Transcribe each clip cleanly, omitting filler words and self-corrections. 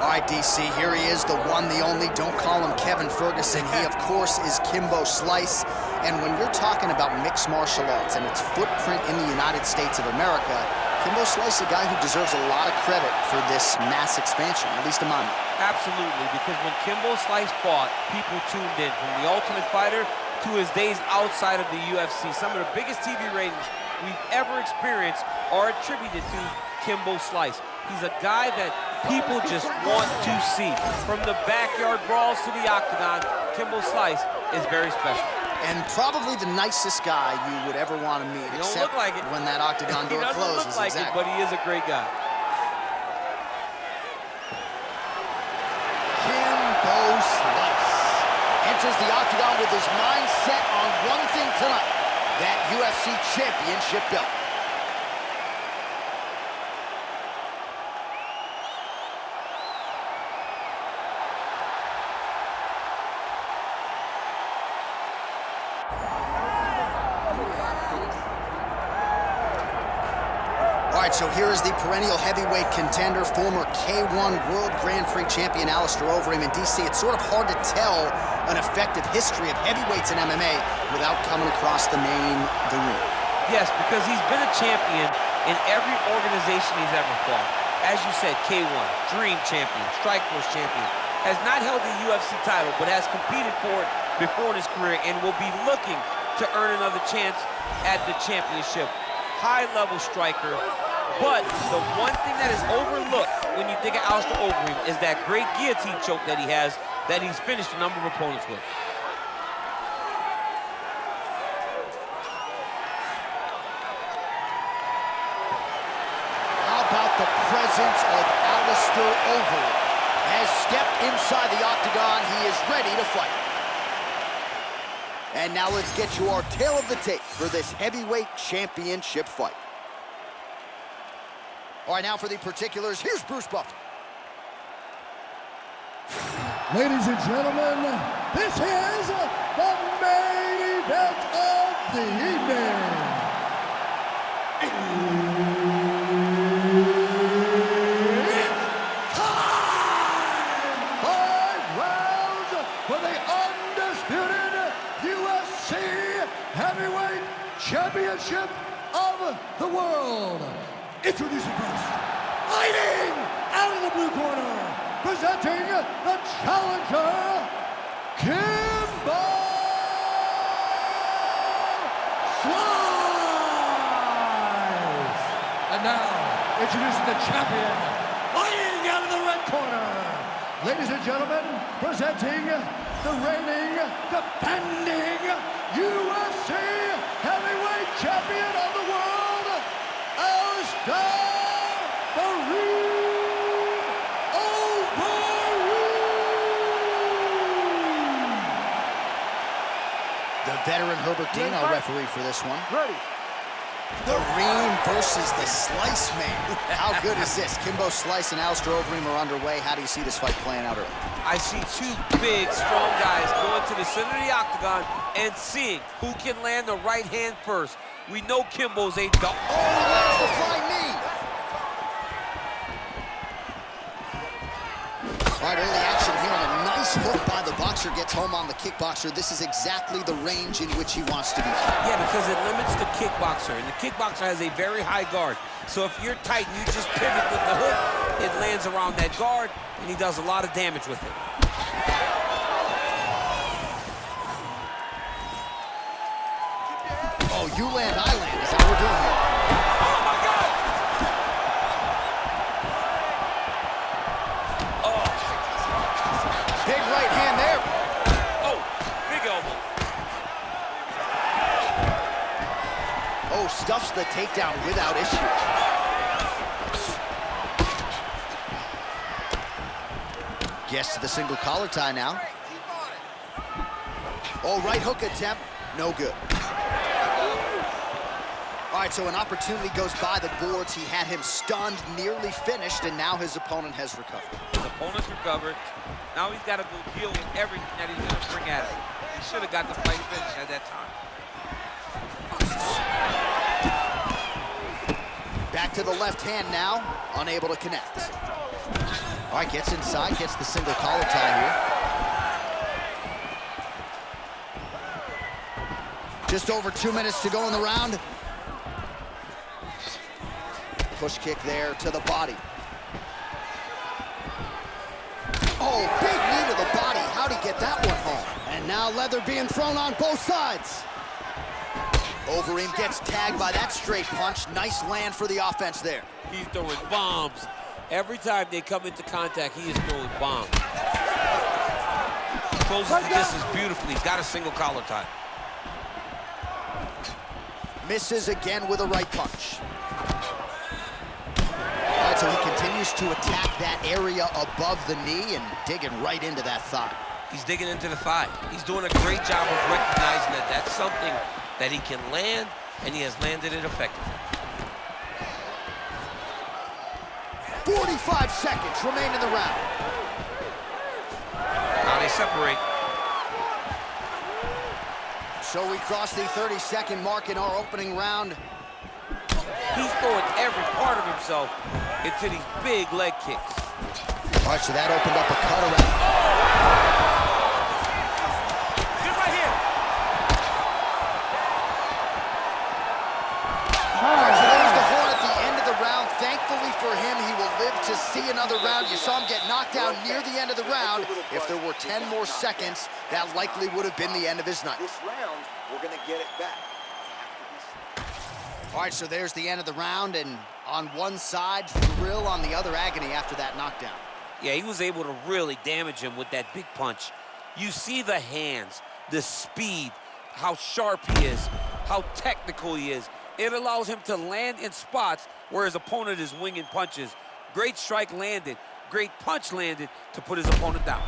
All right, DC, here he is, the one, the only. Don't call him Kevin Ferguson. He, of course, is Kimbo Slice. And when you're talking about mixed martial arts and its footprint in the United States of America, Kimbo Slice is a guy who deserves a lot of credit for this mass expansion, at least in my mind. Absolutely, because when Kimbo Slice fought, people tuned in. From The Ultimate Fighter to his days outside of the UFC, some of the biggest TV ratings we've ever experienced are attributed to Kimbo Slice. He's a guy that people just want to see. From the backyard brawls to the octagon, Kimbo Slice is very special. And probably the nicest guy you would ever want to meet, except look like it. when that octagon door closes. He doesn't look like it, but he is a great guy. Kimbo Slice enters the octagon with his mind set on one thing tonight, that UFC championship belt. All right, so here is the perennial heavyweight contender, former K1 World Grand Prix champion Alistair Overeem. In DC, it's sort of hard to tell an effective history of heavyweights in MMA without coming across the name, the ring. Yes, because he's been a champion in every organization he's ever fought. As you said, K1, Dream champion, Strikeforce champion, has not held the UFC title, but has competed for it before in his career and will be looking to earn another chance at the championship. High-level striker. But the one thing that is overlooked when you think of Alistair Overeem is that great guillotine choke that he has, that he's finished a number of opponents with. How about the presence of Alistair Overeem? Has stepped inside the octagon. He is ready to fight. And now let's get you our tale of the tape for this heavyweight championship fight. All right, now for the particulars, here's Bruce Buffer. Ladies and gentlemen, this is the main event of the evening. It's time! 5 rounds for the undisputed UFC Heavyweight Championship of the world. Introducing first, fighting out of the blue corner, presenting the challenger, Kimbo Slice. And now, introducing the champion, fighting out of the red corner. Ladies and gentlemen, presenting the reigning, defending UFC Heavyweight Champion of the world, Overeem. The veteran Herbert Dean, our referee for this one. Ready. The Ream versus the Slice Man. How good is this? Kimbo Slice and Alistair Overeem are underway. How do you see this fight playing out early? I see two big, strong guys going to the center of the octagon and seeing who can land the right hand first. We know Kimbo's a dog. Oh, he lands the flying knee. All right, early action here, and a nice hook by the boxer gets home on the kickboxer. This is exactly the range in which he wants to be fighting. Yeah, because it limits the kickboxer, and the kickboxer has a very high guard. So if you're tight and you just pivot with the hook, it lands around that guard, and he does a lot of damage with it. Oh, you land, I land. Is that what we're doing here? Oh, my God! Oh. Big right hand there. Oh, big elbow. Oh, stuffs the takedown without issue. Gets to the single collar tie now. Oh, right hook attempt. No good. All right, so an opportunity goes by the boards. He had him stunned, nearly finished, and now his opponent has recovered. His opponent's recovered. Now he's got to go deal with everything that he's going to bring at him. He should have got the fight finished at that time. to the left hand now, unable to connect. All right, gets inside, gets the single collar tie here. Just over 2 minutes to go in the round. Push kick there to the body. Oh, big knee to the body. How'd he get that one home? And now leather being thrown on both sides. Overeem gets tagged by that straight punch. Nice land for the offense there. He's throwing bombs. Every time they come into contact, he is throwing bombs. Closes the distance beautifully. He's got a single collar tie. Misses again with a right punch. All right, so he continues to attack that area above the knee and digging right into that thigh. He's digging into the thigh. He's doing a great job of recognizing that that's something that he can land, and he has landed it effectively. 45 seconds remain in the round. Now they separate. So we cross the 30-second mark in our opening round. He's throwing every part of himself into these big leg kicks. All right, so that opened up a cut around. Get right here. All right, so there's the horn at the end of the round. Thankfully for him, he will live to see another round. You saw him get knocked down near the end of the round. If there were 10 more seconds, that likely would have been the end of his night. This round, we're gonna get it back. All right, so there's the end of the round, and on one side, thrill, on the other, agony after that knockdown. Yeah, he was able to really damage him with that big punch. You see the hands, the speed, how sharp he is, how technical he is. It allows him to land in spots where his opponent is winging punches. Great strike landed, great punch landed to put his opponent down.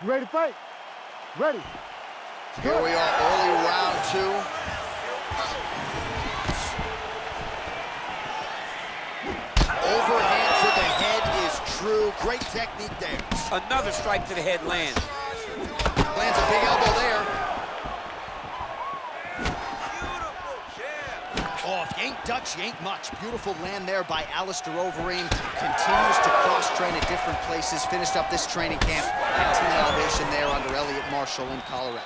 You ready to fight? Ready. Here we are, early round two. Overhand to the head is true. Great technique there. Another strike to the head lands. Lands a big elbow there. Oh, if you ain't Dutch, you ain't much. Beautiful land there by Alistair Overeem. Continues to cross-train at different places. Finished up this training camp at Team Elevation there under Elliot Marshall in Colorado.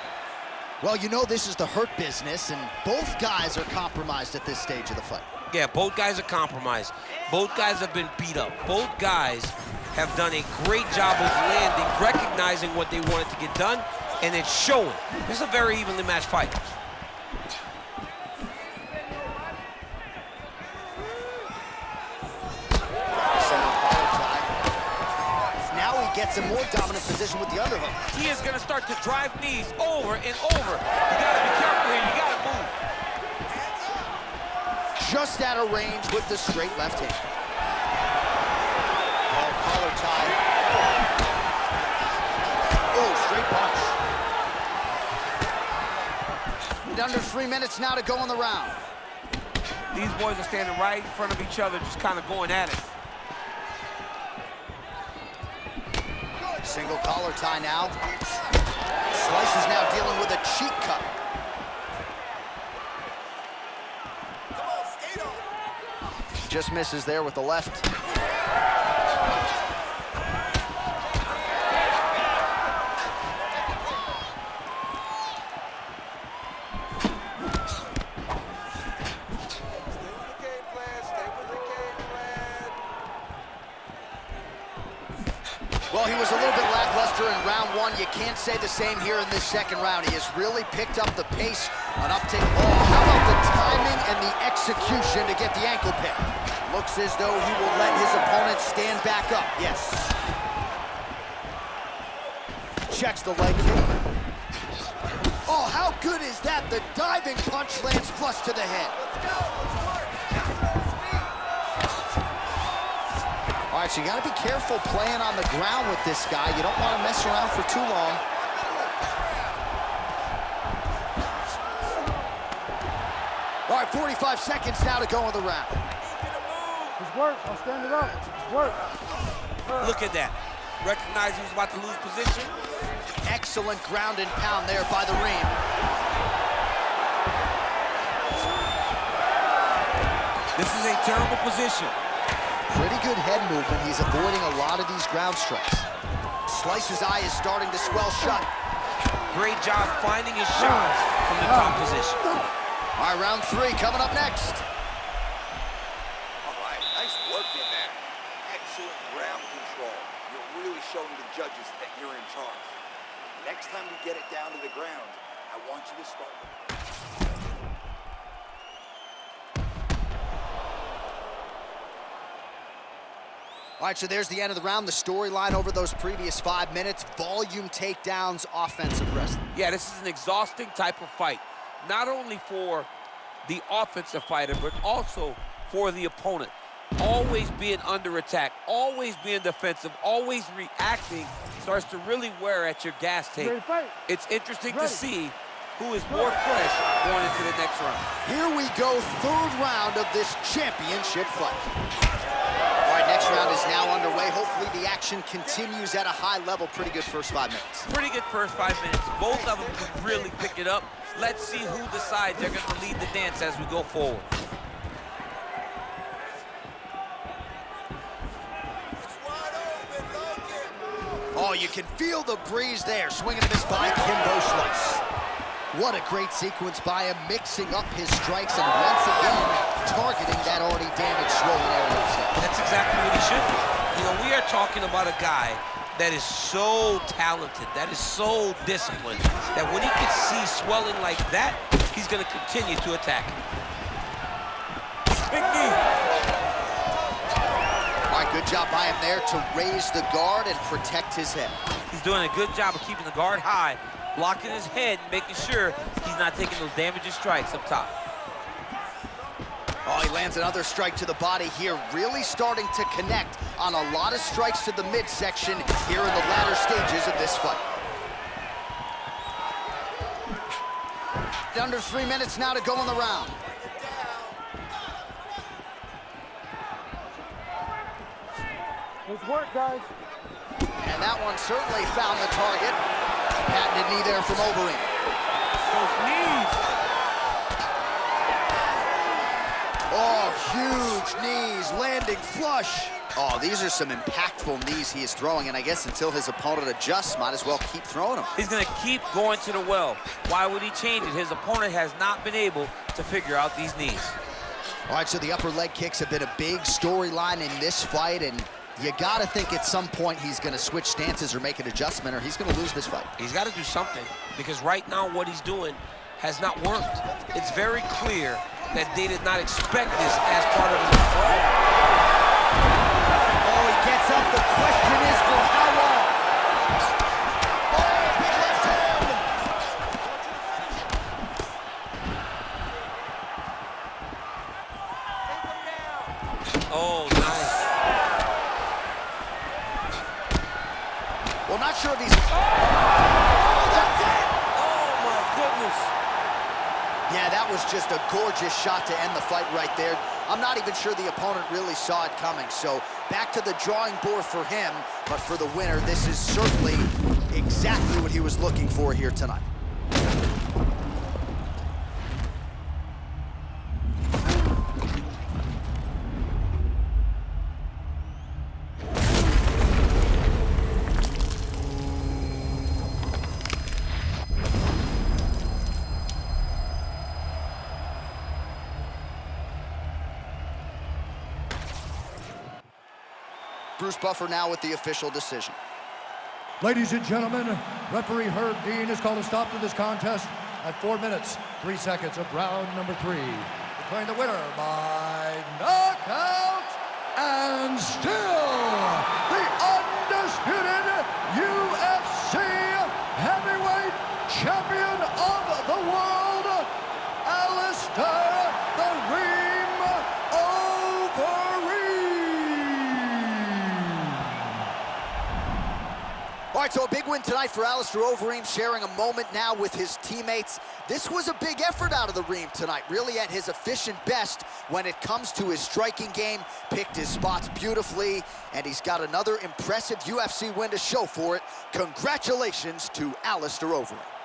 Well, you know this is the hurt business, and both guys are compromised at this stage of the fight. Yeah, both guys are compromised. Both guys have been beat up. Both guys have done a great job of landing, recognizing what they wanted to get done, and it's showing. This is a very evenly matched fight. Gets a more dominant position with the underhook. He is going to start to drive knees over and over. You got to be careful here. You got to move. Just out of range with the straight left hand. Oh, collar tie. Oh, straight punch. Under 3 minutes now to go in the round. These boys are standing right in front of each other, just kind of going at it. Single collar tie now. Slice is now dealing with a cheek cut. Just misses there with the left. Well, he was a little bit lackluster in round one. You can't say the same here in this second round. He has really picked up the pace, an uptick. Oh, how about the timing and the execution to get the ankle pick? Looks as though he will let his opponent stand back up. Yes. Checks the leg kick. Oh, how good is that? The diving punch lands flush to the head. Let's go. All right, so you got to be careful playing on the ground with this guy. You don't want to mess around for too long. All right, 45 seconds now to go in the round. Just work. I'll stand it up. Just work. Look at that. recognized he was about to lose position. Excellent ground and pound there by the Reem. This is a terrible position. Pretty good head movement. He's avoiding a lot of these ground strikes. Slice's eye is starting to swell shut. Great job finding his shots from the top position. All right, round 3 coming up next. All right, nice work in there. Excellent ground control. You're really showing the judges that you're in charge. Next time we get it down to the ground, I want you to start with it. All right, so there's the end of the round. The storyline over those previous 5 minutes, volume takedowns, offensive wrestling. Yeah, this is an exhausting type of fight. Not only for the offensive fighter, but also for the opponent. Always being under attack, always being defensive, always reacting starts to really wear at your gas tank. It's interesting to see who is more fresh going into the next round. Here we go, 3rd round of this championship fight. All right, next round is now underway. Hopefully the action continues at a high level. Pretty good first 5 minutes. Pretty good first 5 minutes. Both of them can really pick it up. Let's see who decides they're going to lead the dance as we go forward. Oh, you can feel the breeze there. Swinging and miss by Kimbo Slice. What a great sequence by him, mixing up his strikes and once again targeting that already damaged, swollen area. That's exactly what he should do. You know, we are talking about a guy that is so talented, that is so disciplined, that when he can see swelling like that, he's going to continue to attack him. Big knee. All right, good job by him there to raise the guard and protect his head. He's doing a good job of keeping the guard high, blocking his head, making sure he's not taking those damaging strikes up top. Oh, he lands another strike to the body here, really starting to connect on a lot of strikes to the midsection here in the latter stages of this fight. Under 3 minutes now to go in the round. Nice work, guys. And that one certainly found the target. Patented knee there from Overeem. Those knees. Oh, huge knees, landing flush. Oh, these are some impactful knees he is throwing, and I guess until his opponent adjusts, might as well keep throwing them. He's going to keep going to the well. Why would he change it? His opponent has not been able to figure out these knees. All right, so the upper leg kicks have been a big storyline in this fight, and you gotta think at some point he's gonna switch stances or make an adjustment, or he's gonna lose this fight. He's got to do something, because right now what he's doing has not worked. It's very clear that they did not expect this as part of his fight. Oh, he gets up. The question is for how long? Oh, big left hand. Oh, nice. Well, not sure if he's... Oh, that's it! Oh, my goodness. Yeah, that was just a gorgeous shot to end the fight right there. I'm not even sure the opponent really saw it coming. So back to the drawing board for him. But for the winner, this is certainly exactly what he was looking for here tonight. Bruce Buffer now with the official decision. Ladies and gentlemen, referee Herb Dean has called a stop to this contest at 4 minutes, 3 seconds of round number 3. Declaring the winner by knockout and still the undisputed UFC heavyweight champion of the world, Alistair the Reem Overeem. 4 All right, so a big win tonight for Alistair Overeem, sharing a moment now with his teammates. This was a big effort out of the Reem tonight, really at his efficient best when it comes to his striking game, picked his spots beautifully, and he's got another impressive UFC win to show for it. Congratulations to Alistair Overeem.